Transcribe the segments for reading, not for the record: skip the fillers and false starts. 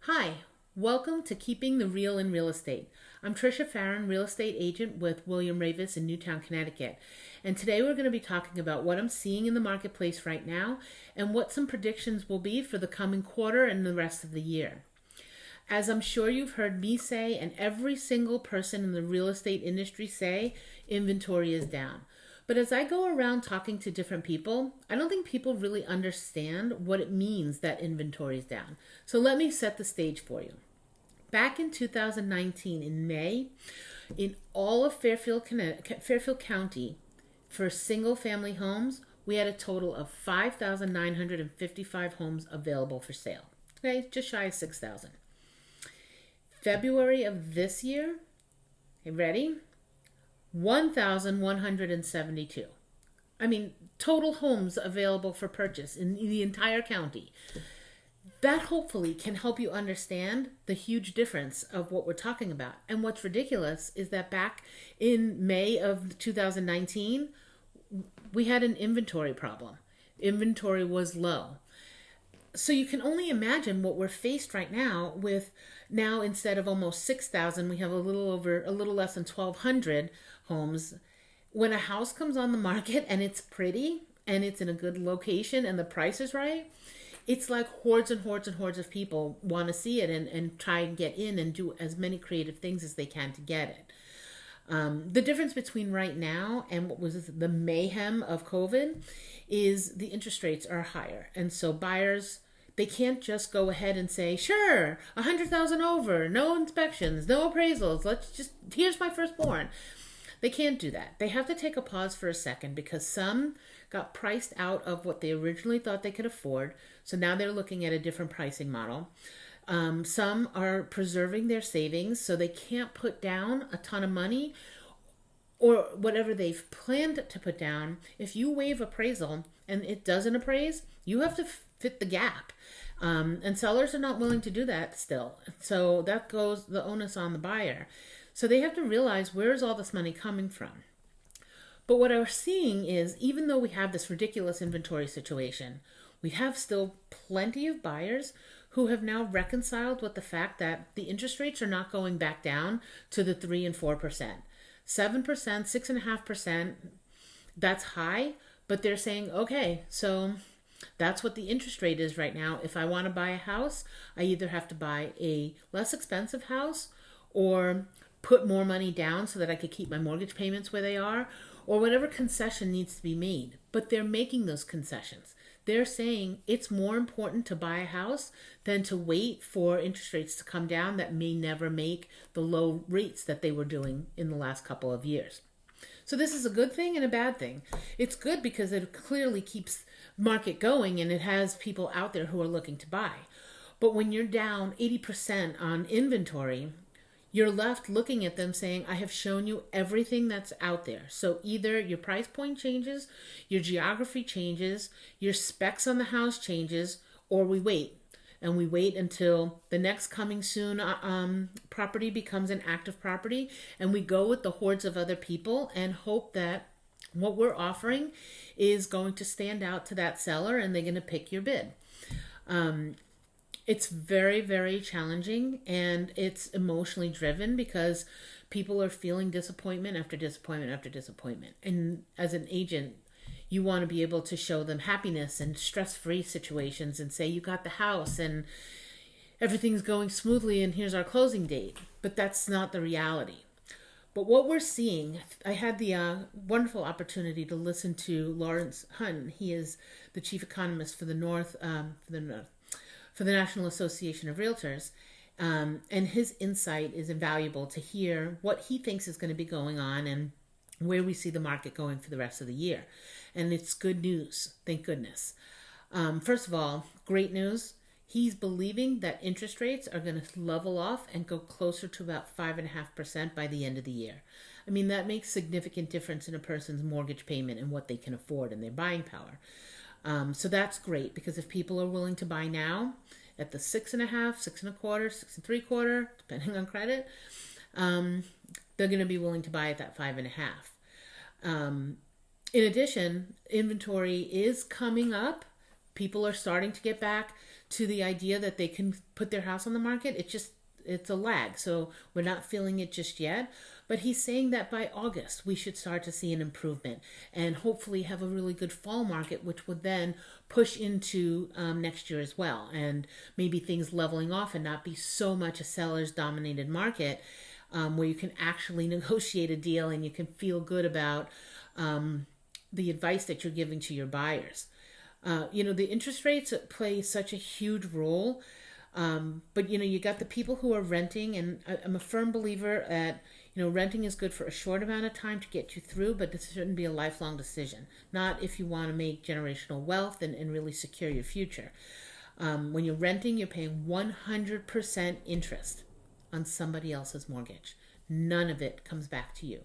Hi, welcome to Keeping the Real in Real Estate. I'm Trisha Farron, real estate agent with William Ravis in Newtown, Connecticut. And today we're going to be talking about what I'm seeing in the marketplace right now and what some predictions will be for the coming quarter and the rest of the year. As I'm sure you've heard me say, and every single person in the real estate industry say, inventory is down. But as I go around talking to different people, I don't think people really understand what it means that inventory is down. So let me set the stage for you. Back in 2019, in May, in all of Fairfield County, for single family homes, we had a total of 5,955 homes available for sale. Okay, just shy of 6,000. February of this year, okay, ready? 1,172. I mean, total homes available for purchase in the entire county. That hopefully can help you understand the huge difference of what we're talking about. And what's ridiculous is that back in May of 2019, we had an inventory problem. Inventory was low. So you can only imagine what we're faced right now with now instead of almost 6,000, we have a little less than 1,200 homes. When a house comes on the market and it's pretty and it's in a good location and the price is right, it's like hordes and hordes and hordes of people want to see it and try and get in and do as many creative things as they can to get it. The difference between right now and what was the mayhem of COVID is the interest rates are higher. And so buyers, they can't just go ahead and say, sure, 100,000 over, no inspections, no appraisals, here's my firstborn. They can't do that. They have to take a pause for a second because some got priced out of what they originally thought they could afford. So now they're looking at a different pricing model. Some are preserving their savings, so they can't put down a ton of money or whatever they've planned to put down. If you waive appraisal and it doesn't appraise, you have to fit the gap. And sellers are not willing to do that still. So that goes the onus on the buyer. So they have to realize, where's all this money coming from? But what we're seeing is, even though we have this ridiculous inventory situation, we have still plenty of buyers who have now reconciled with the fact that the interest rates are not going back down to the 3 and 4%. 7%, 6.5%, that's high, but they're saying, okay, so that's what the interest rate is right now. If I want to buy a house, I either have to buy a less expensive house or put more money down so that I could keep my mortgage payments where they are, or whatever concession needs to be made. But they're making those concessions. They're saying it's more important to buy a house than to wait for interest rates to come down that may never make the low rates that they were doing in the last couple of years. So this is a good thing and a bad thing. It's good because it clearly keeps market going and it has people out there who are looking to buy. But when you're down 80% on inventory, you're left looking at them saying, I have shown you everything that's out there. So either your price point changes, your geography changes, your specs on the house changes, or we wait. And we wait until the next coming soon property becomes an active property. And we go with the hordes of other people and hope that what we're offering is going to stand out to that seller and they're going to pick your bid. It's very, very challenging and it's emotionally driven because people are feeling disappointment after disappointment after disappointment. And as an agent, you want to be able to show them happiness and stress-free situations and say, you got the house and everything's going smoothly and here's our closing date. But that's not the reality. But what we're seeing, I had the wonderful opportunity to listen to Lawrence Hutton. He is the chief economist for the National Association of Realtors, and his insight is invaluable to hear what he thinks is going to be going on and where we see the market going for the rest of the year. And it's good news, thank goodness. First of all, great news. He's believing that interest rates are going to level off and go closer to about 5.5% by the end of the year. I mean, that makes significant difference in a person's mortgage payment and what they can afford and their buying power. So that's great because if people are willing to buy now at the 6.5, 6.25, 6.75, depending on credit, they're going to be willing to buy at that 5.5. In addition, inventory is coming up. People are starting to get back to the idea that they can put their house on the market, it's a lag. So we're not feeling it just yet. But he's saying that by August, we should start to see an improvement and hopefully have a really good fall market, which would then push into next year as well. And maybe things leveling off and not be so much a seller's dominated market, where you can actually negotiate a deal and you can feel good about the advice that you're giving to your buyers. The interest rates play such a huge role. But you got the people who are renting, and I'm a firm believer that renting is good for a short amount of time to get you through, but this shouldn't be a lifelong decision. Not if you want to make generational wealth and really secure your future. When you're renting, you're paying 100% interest on somebody else's mortgage. None of it comes back to you.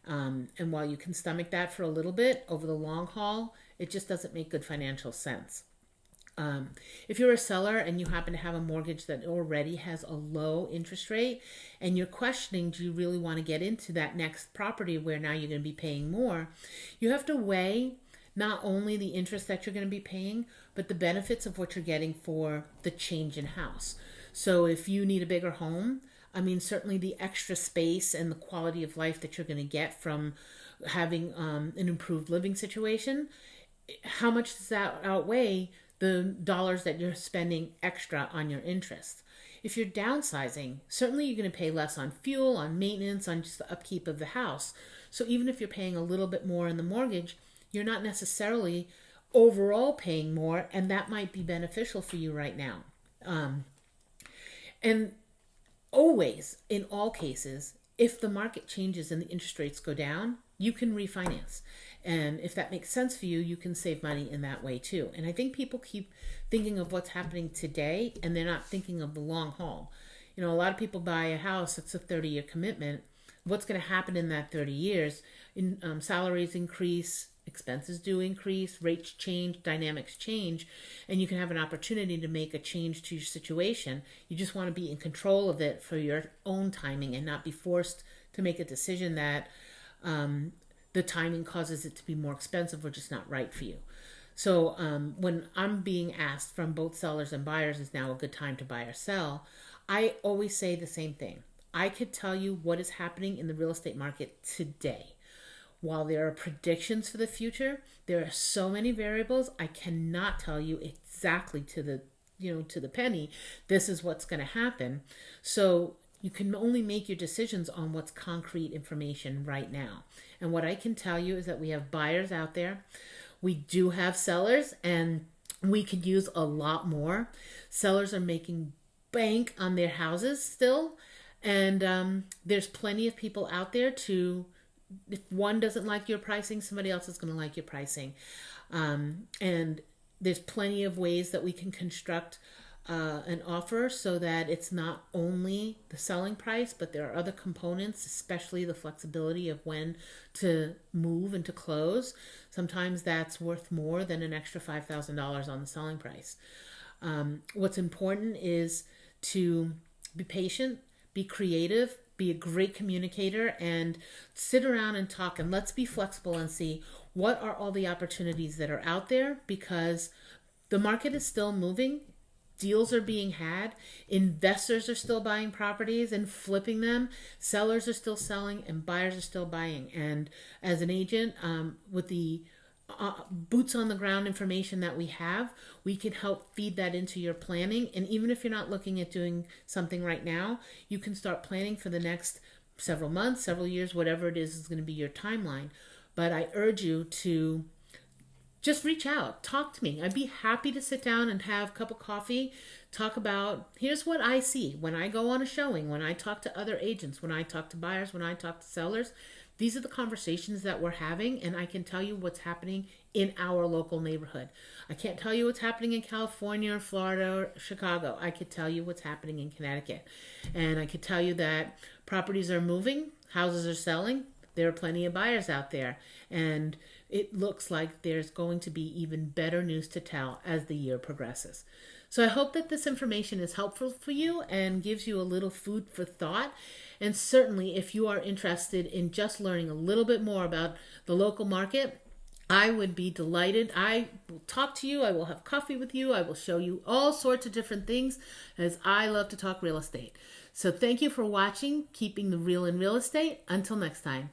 And while you can stomach that for a little bit, over the long haul, it just doesn't make good financial sense. If you're a seller and you happen to have a mortgage that already has a low interest rate and you're questioning, do you really want to get into that next property where now you're going to be paying more, you have to weigh not only the interest that you're going to be paying, but the benefits of what you're getting for the change in house. So if you need a bigger home, certainly the extra space and the quality of life that you're going to get from having an improved living situation, how much does that outweigh the dollars that you're spending extra on your interest? If you're downsizing, certainly you're going to pay less on fuel, on maintenance, on just the upkeep of the house. So even if you're paying a little bit more in the mortgage, you're not necessarily overall paying more, and that might be beneficial for you right now. And always, in all cases, if the market changes and the interest rates go down, you can refinance. And if that makes sense for you, you can save money in that way too. And I think people keep thinking of what's happening today and they're not thinking of the long haul. A lot of people buy a house, it's a 30-year commitment. What's going to happen in that 30 years? Salaries increase, expenses do increase, rates change, dynamics change, and you can have an opportunity to make a change to your situation. You just want to be in control of it for your own timing and not be forced to make a decision that the timing causes it to be more expensive or just not right for you. So when I'm being asked from both sellers and buyers, is now a good time to buy or sell, I always say the same thing. I could tell you what is happening in the real estate market today. While there are predictions for the future, there are so many variables, I cannot tell you exactly to the penny, this is what's going to happen. So you can only make your decisions on what's concrete information right now. And what I can tell you is that we have buyers out there. We do have sellers, and we could use a lot more. Sellers are making bank on their houses still. And there's plenty of people out there if one doesn't like your pricing, somebody else is going to like your pricing. And there's plenty of ways that we can construct an offer so that it's not only the selling price, but there are other components, especially the flexibility of when to move and to close. Sometimes that's worth more than an extra $5,000 on the selling price. What's important is to be patient, be creative, be a great communicator, and sit around and talk, and let's be flexible and see what are all the opportunities that are out there, because the market is still moving. Deals are being had. Investors are still buying properties and flipping them. Sellers are still selling and buyers are still buying. And as an agent, with the boots on the ground information that we have, we can help feed that into your planning. And even if you're not looking at doing something right now, you can start planning for the next several months, several years, whatever it is going to be your timeline. But I urge you to just reach out, talk to me. I'd be happy to sit down and have a cup of coffee, talk about, here's what I see when I go on a showing, when I talk to other agents, when I talk to buyers, when I talk to sellers. These are the conversations that we're having, and I can tell you what's happening in our local neighborhood. I can't tell you what's happening in California or Florida or Chicago. I could tell you what's happening in Connecticut. And I could tell you that properties are moving, houses are selling, there are plenty of buyers out there. And it looks like there's going to be even better news to tell as the year progresses. So I hope that this information is helpful for you and gives you a little food for thought. And certainly if you are interested in just learning a little bit more about the local market, I would be delighted. I will talk to you. I will have coffee with you. I will show you all sorts of different things, as I love to talk real estate. So thank you for watching Keeping the Real in Real Estate. Until next time.